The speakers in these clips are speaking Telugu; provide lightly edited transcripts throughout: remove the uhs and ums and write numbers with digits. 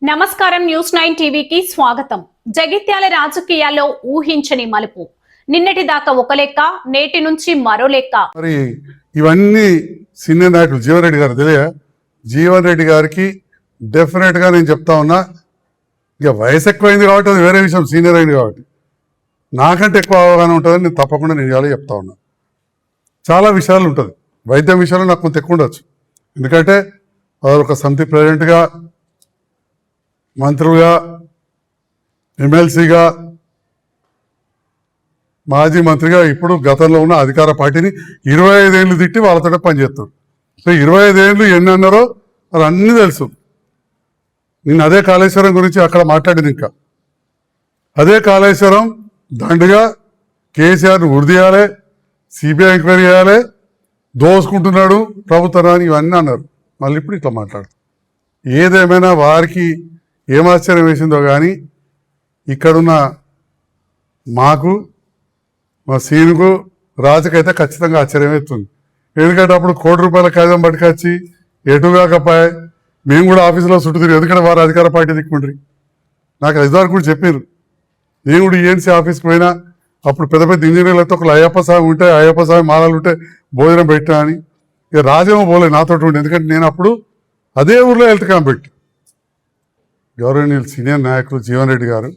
నమస్కారం న్యూస్ 9 టీవీకి స్వాగతం. జగిత్యాల రాజకీయాల్లో ఊహించని మలుపు. నిన్నటి దాకా ఒక లెక్క, నేటి నుంచి మరో లెక్క. మరి ఇవన్నీ సీనియర్ నాయకులు జీవన్ రెడ్డి గారు తెలియ జీవన్ రెడ్డి గారికి డెఫినెట్ గా నేను చెప్తా ఉన్నా, ఇక వయసు ఎక్కువైంది కాబట్టి అది వేరే విషయం, సీనియర్ అయింది కాబట్టి నాకంటే ఎక్కువ అవగాహన ఉంటుందని నేను తప్పకుండా నేను ఇవాళ చెప్తా ఉన్నా. చాలా విషయాలు ఉంటుంది, వైద్యం విషయాలు నాకు కొంత ఎక్కువ ఉండొచ్చు, ఎందుకంటే ఒక సమితి ప్రెసిడెంట్గా, మంత్రులుగా, ఎమ్మెల్సీగా, మాజీ మంత్రిగా, ఇప్పుడు గతంలో ఉన్న అధికార పార్టీని 25 ఏళ్ళు తిట్టి వాళ్ళతో పనిచేస్తారు. సో 25 ఏళ్ళు ఎన్ని అన్నారో అది అన్నీ తెలుసు. నేను అదే కాళేశ్వరం గురించి అక్కడ మాట్లాడింది, ఇంకా అదే కాళేశ్వరం దండుగా కేసీఆర్ని ఉరిదీయాలి, సిబిఐ ఎంక్వైరీ చేయాలి, దోసుకుంటున్నాడు ప్రభుత్వం ఇవన్నీ అన్నారు. మళ్ళీ ఇప్పుడు ఇట్లా మాట్లాడు. ఏదేమైనా వారికి ఏం ఆశ్చర్యం వేసిందో కానీ ఇక్కడున్న మాకు, మా సీనుకు, రాజుకైతే ఖచ్చితంగా ఆశ్చర్యం వేస్తుంది. ఎందుకంటే అప్పుడు ₹1,00,00,000 కాగితం పట్టుకొచ్చి ఎటు కాకపోయా మేము కూడా ఆఫీసులో చుట్టూ తిరిగి, ఎందుకంటే వారు అధికార పార్టీ దిక్కుండ్రి. నాకు ఇదివరకు కూడా చెప్పారు, నేను కూడా ఈఎన్సీ ఆఫీస్కి పోయినా అప్పుడు పెద్ద పెద్ద ఇంజనీర్లతో ఒక అయ్యప్ప స్వామి ఉంటే, అయ్యప్ప స్వామి మాలలు ఉంటే భోజనం పెట్టా అని. ఇక రాజేమో పోలేదు నాతో ఉండి, ఎందుకంటే నేను అప్పుడు అదే ఊర్లో హెల్త్ క్యాంప్ పెట్టి. గౌరవనీయులు సీనియర్ నాయకులు జీవన్ రెడ్డి గారు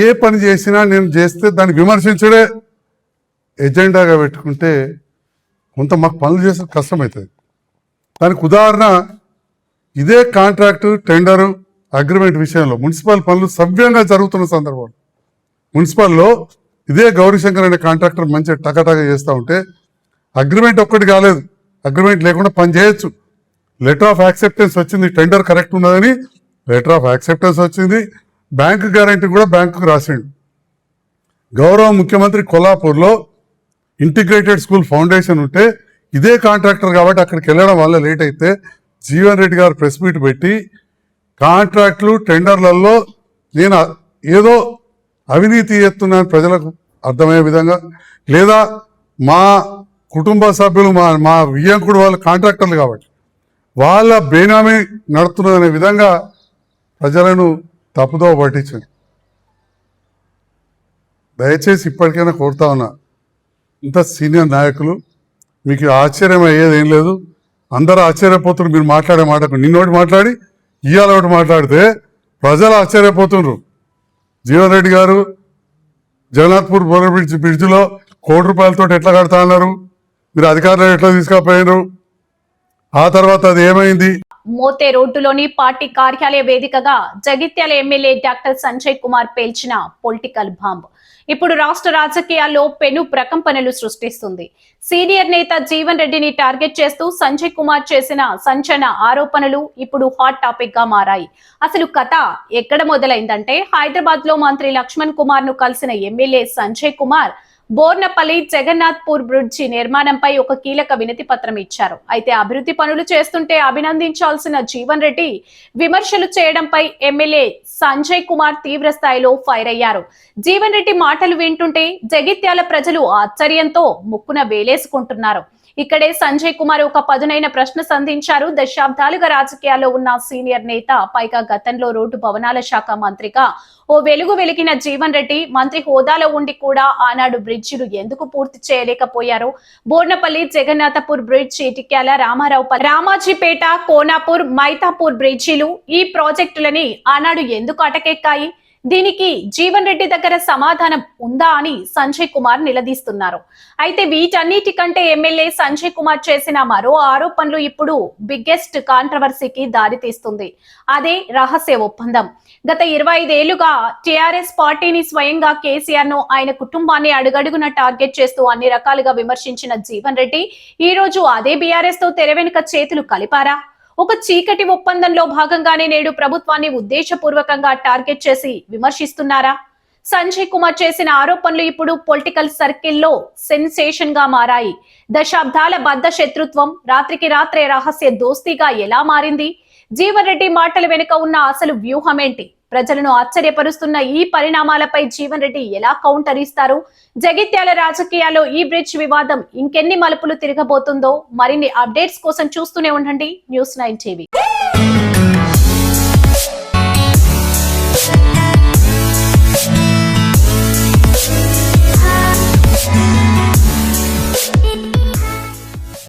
ఏ పని చేసినా నేను చేస్తే దాన్ని విమర్శించడే ఎజెండాగా పెట్టుకుంటే కొంత మాకు పనులు చేసే కష్టమవుతుంది. దానికి ఉదాహరణ ఇదే కాంట్రాక్టు, టెండరు, అగ్రిమెంట్ విషయంలో మున్సిపల్ పనులు సవ్యంగా జరుగుతున్న సందర్భంలో మున్సిపల్లో ఇదే గౌరీశంకర్ అనే కాంట్రాక్టర్ మంచిగా టకటగా చేస్తూ ఉంటే అగ్రిమెంట్ ఒక్కటి కాలేదు, అగ్రిమెంట్ లేకుండా పని చేయొచ్చు. లెటర్ ఆఫ్ యాక్సెప్టెన్స్ వచ్చింది, టెండర్ కరెక్ట్ ఉన్నదని లెటర్ ఆఫ్ యాక్సెప్టెన్స్ వచ్చింది, బ్యాంకు గ్యారంటీ కూడా బ్యాంకుకు రాసిండు. గౌరవ ముఖ్యమంత్రి కొల్లాపూర్లో ఇంటిగ్రేటెడ్ స్కూల్ ఫౌండేషన్ ఉంటే ఇదే కాంట్రాక్టర్ కాబట్టి అక్కడికి వెళ్ళడం వల్ల లేట్ అయితే జీవన్ రెడ్డి గారు ప్రెస్ మీట్ పెట్టి కాంట్రాక్టులు, టెండర్లలో నేను ఏదో అవినీతి చేస్తున్నాను ప్రజలకు అర్థమయ్యే విధంగా, లేదా మా కుటుంబ సభ్యులు మా వియ్యంకుడు వాళ్ళు కాంట్రాక్టర్లు కాబట్టి వాళ్ళ బేనామీ నడుతున్నదనే విధంగా ప్రజలను తప్పుదో పట్టించండి. దయచేసి ఇప్పటికైనా కోరుతా ఉన్నా, ఇంత సీనియర్ నాయకులు, మీకు ఆశ్చర్యం అయ్యేది ఏం లేదు. అందరూ ఆశ్చర్యపోతున్నారు మీరు మాట్లాడే మాటకు. నిన్నోటి మాట్లాడి ఇవాళ ఒకటి మాట్లాడితే ప్రజలు ఆశ్చర్యపోతున్నారు. జీవన్ రెడ్డి గారు జగన్నాథ్పూర్ బోర్ బ్రిడ్జిలో ₹1,00,00,000 ఎట్లా కడతా అన్నారు, మీరు అధికారులు ఎట్లా తీసుకుపోయినారు, ఆ తర్వాత అది ఏమైంది? మోతే రోడ్డులోని పార్టీ కార్యాలయ వేదికగా జగిత్యాల ఎమ్మెల్యే డాక్టర్ సంజయ్ కుమార్ పేల్చిన పొలిటికల్ బాంబ్ ఇప్పుడు రాష్ట్ర రాజకీయాల్లో పెను ప్రకంపనలు సృష్టిస్తుంది. సీనియర్ నేత జీవన్ రెడ్డిని టార్గెట్ చేస్తూ సంజయ్ కుమార్ చేసిన సంచలన ఆరోపణలు ఇప్పుడు హాట్ టాపిక్ గా మారాయి. అసలు కథ ఎక్కడ మొదలైందంటే, హైదరాబాద్ లో మంత్రి లక్ష్మణ్ కుమార్ ను కలిసిన ఎమ్మెల్యే సంజయ్ కుమార్ బోర్నపల్లి జగన్నాథ్పూర్ బ్రిడ్జి నిర్మాణంపై ఒక కీలక వినతి పత్రం ఇచ్చారు. అయితే అభివృద్ధి పనులు చేస్తుంటే అభినందించాల్సిన జీవన్ రెడ్డి విమర్శలు చేయడంపై ఎమ్మెల్యే సంజయ్ కుమార్ తీవ్ర స్థాయిలో ఫైర్ అయ్యారు. జీవన్ రెడ్డి మాటలు వింటుంటే జగిత్యాల ప్రజలు ఆశ్చర్యంతో ముక్కున వేలేసుకుంటున్నారు. ఇక్కడే సంజయ్ కుమార్ ఒక పదునైన ప్రశ్న సంధించారు. దశాబ్దాలుగా రాజకీయాల్లో ఉన్న సీనియర్ నేత, పైగా గతంలో రోడ్డు భవనాల శాఖ మంత్రిగా ఓ వెలుగు వెలిగిన జీవన్ రెడ్డి మంత్రి హోదాలో ఉండి కూడా ఆనాడు బ్రిడ్జిలు ఎందుకు పూర్తి చేయలేకపోయారు? బోర్నపల్లి జగన్నాథపూర్ బ్రిడ్జ్, ఇటిక్యాల రామారావుపల్లి, రామాజీపేట, కోనాపూర్, మైతాపూర్ బ్రిడ్జిలు, ఈ ప్రాజెక్టులని ఆనాడు ఎందుకు అటకెక్కాయి? దీనికి జీవన్ రెడ్డి దగ్గర సమాధానం ఉందా అని సంజయ్ కుమార్ నిలదీస్తున్నారు. అయితే వీటన్నిటికంటే ఎమ్మెల్యే సంజయ్ కుమార్ చేసిన మరో ఆరోపణలు ఇప్పుడు బిగ్గెస్ట్ కాంట్రవర్సీకి దారితీస్తుంది. అదే రహస్య ఒప్పందం. గత 25 ఏళ్లుగా టీఆర్ఎస్ పార్టీని, స్వయంగా కేసీఆర్ ను, ఆయన కుటుంబాన్ని అడుగడుగున టార్గెట్ చేస్తూ అన్ని రకాలుగా విమర్శించిన జీవన్ రెడ్డి ఈ రోజు అదే బీఆర్ఎస్ తో తెర వెనుక చేతులు కలిపారా? ఒక చీకటి ఒప్పందంలో భాగంగానే నేడు ప్రభుత్వాన్ని ఉద్దేశపూర్వకంగా టార్గెట్ చేసి విమర్శిస్తున్నారా? సంజయ్ కుమార్ చేసిన ఆరోపణలు ఇప్పుడు పొలిటికల్ సర్కిల్లో సెన్సేషన్ గా మారాయి. దశాబ్దాల బద్ధ శత్రుత్వం రాత్రికి రాత్రే రహస్య దోస్తీగా ఎలా మారింది? జీవన్ రెడ్డి మాటల వెనుక ఉన్న అసలు వ్యూహం ఏంటి? ప్రజలను ఆశ్చర్యపరుస్తున్న ఈ పరిణామాలపై జీవన్ రెడ్డి ఎలా కౌంటర్ ఇస్తారు? జగిత్యాల రాజకీయాల్లో ఈ బ్రిడ్జ్ వివాదం ఇంకెన్ని మలుపులు తిరగబోతుందో? మరిన్ని అప్డేట్స్ కోసం చూస్తూనే ఉండండి న్యూస్ 9 టీవీ.